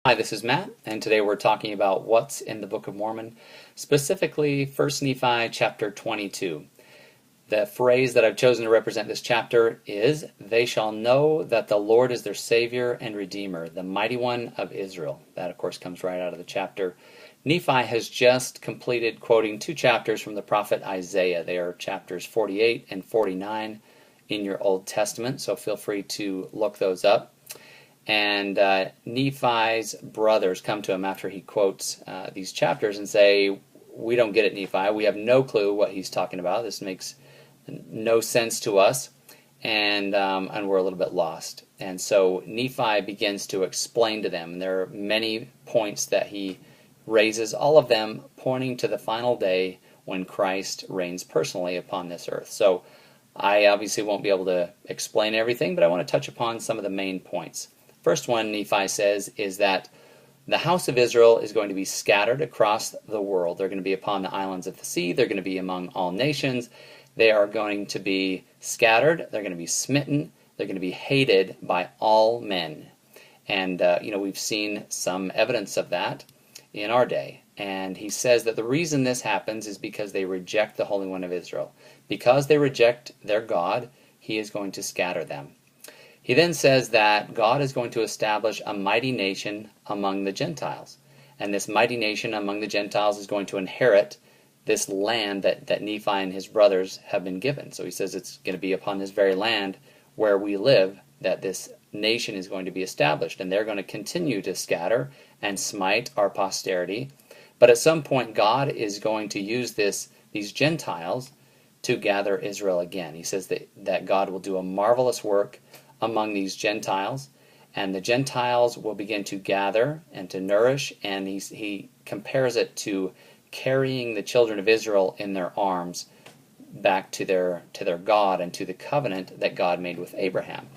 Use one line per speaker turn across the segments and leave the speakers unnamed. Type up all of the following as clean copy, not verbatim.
Hi, this is Matt, and today we're talking about what's in the Book of Mormon, specifically 1 Nephi chapter 22. The phrase that I've chosen to represent this chapter is, "They shall know that the Lord is their Savior and Redeemer, the Mighty One of Israel." That, of course, comes right out of the chapter. Nephi has just completed quoting two chapters from the prophet Isaiah. They are chapters 48 and 49 in your Old Testament, so feel free to look those up. And Nephi's brothers come to him after he quotes these chapters and say, "We don't get it, Nephi. We have no clue what he's talking about. This makes no sense to us, and we're a little bit lost." And so Nephi begins to explain to them. And there are many points that he raises, all of them pointing to the final day when Christ reigns personally upon this earth. So I obviously won't be able to explain everything, but I want to touch upon some of the main points. First one, Nephi says, is that the house of Israel is going to be scattered across the world. They're going to be upon the islands of the sea. They're going to be among all nations. They are going to be scattered. They're going to be smitten. They're going to be hated by all men. And, we've seen some evidence of that in our day. And he says that the reason this happens is because they reject the Holy One of Israel. Because they reject their God, he is going to scatter them. He then says that God is going to establish a mighty nation among the Gentiles. And this mighty nation among the Gentiles is going to inherit this land that Nephi and his brothers have been given. So he says it's going to be upon this very land where we live that this nation is going to be established. And they're going to continue to scatter and smite our posterity. But at some point God is going to use these Gentiles to gather Israel again. He says that God will do a marvelous work among these Gentiles, and the Gentiles will begin to gather and to nourish, and he compares it to carrying the children of Israel in their arms back to their God and to the covenant that God made with Abraham.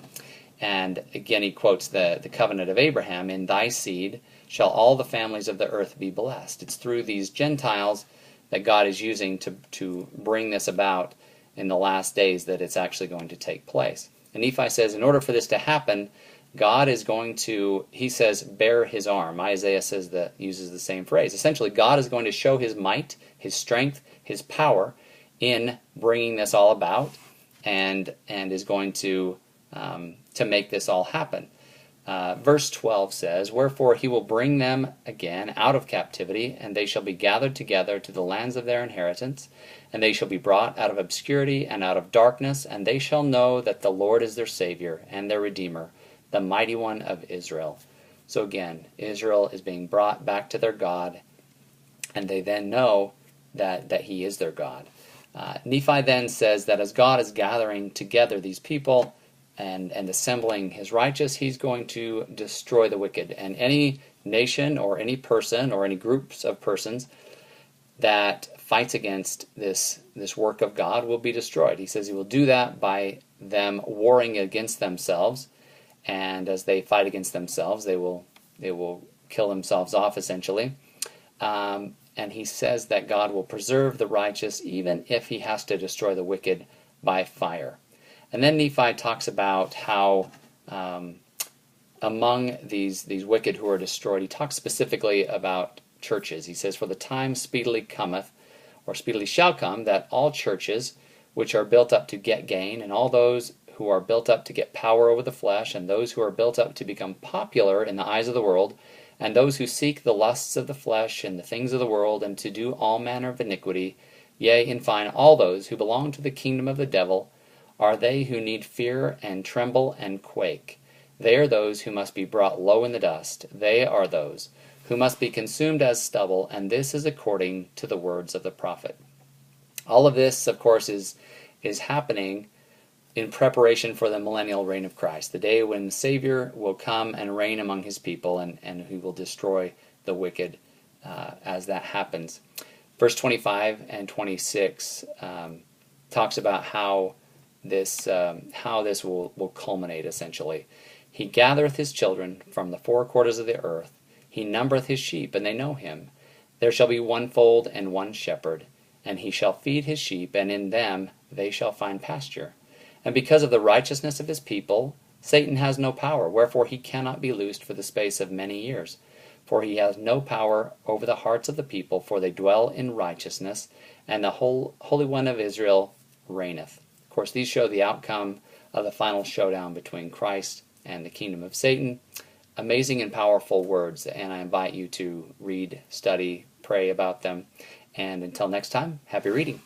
And again he quotes the covenant of Abraham, "In thy seed shall all the families of the earth be blessed." It's through these Gentiles that God is using to bring this about in the last days that it's actually going to take place. And Nephi says, in order for this to happen, God is going to, he says, bear his arm. Isaiah uses the same phrase. Essentially, God is going to show his might, his strength, his power in bringing this all about, and is going to make this all happen. Verse 12 says, "Wherefore he will bring them again out of captivity, and they shall be gathered together to the lands of their inheritance, and they shall be brought out of obscurity and out of darkness, and they shall know that the Lord is their Savior and their Redeemer, the Mighty One of Israel." So again, Israel is being brought back to their God, and they then know that he is their God. Nephi then says that as God is gathering together these people and assembling his righteous, he's going to destroy the wicked. And any nation or any person or any groups of persons that fights against this work of God will be destroyed. He says he will do that by them warring against themselves, and as they fight against themselves, they will kill themselves off, essentially. And he says that God will preserve the righteous even if he has to destroy the wicked by fire. And then Nephi talks about how among these wicked who are destroyed, he talks specifically about churches. He says, "For the time speedily cometh, or speedily shall come, that all churches which are built up to get gain, and all those who are built up to get power over the flesh, and those who are built up to become popular in the eyes of the world, and those who seek the lusts of the flesh and the things of the world, and to do all manner of iniquity, yea, in fine, all those who belong to the kingdom of the devil, are they who need fear and tremble and quake. They are those who must be brought low in the dust. They are those who must be consumed as stubble, and this is according to the words of the prophet." All of this, of course, is happening in preparation for the millennial reign of Christ, the day when the Savior will come and reign among his people, and he will destroy the wicked as that happens. Verse 25 and 26 talks about how this will culminate, essentially. "He gathereth his children from the four quarters of the earth. He numbereth his sheep, and they know him. There shall be one fold and one shepherd, and he shall feed his sheep, and in them they shall find pasture. And because of the righteousness of his people, Satan has no power, wherefore he cannot be loosed for the space of many years. for he has no power over the hearts of the people, for they dwell in righteousness, and the Holy One of Israel reigneth. Of course, these show the outcome of the final showdown between Christ and the kingdom of Satan. Amazing and powerful words, and I invite you to read, study, pray about them. And until next time, happy reading.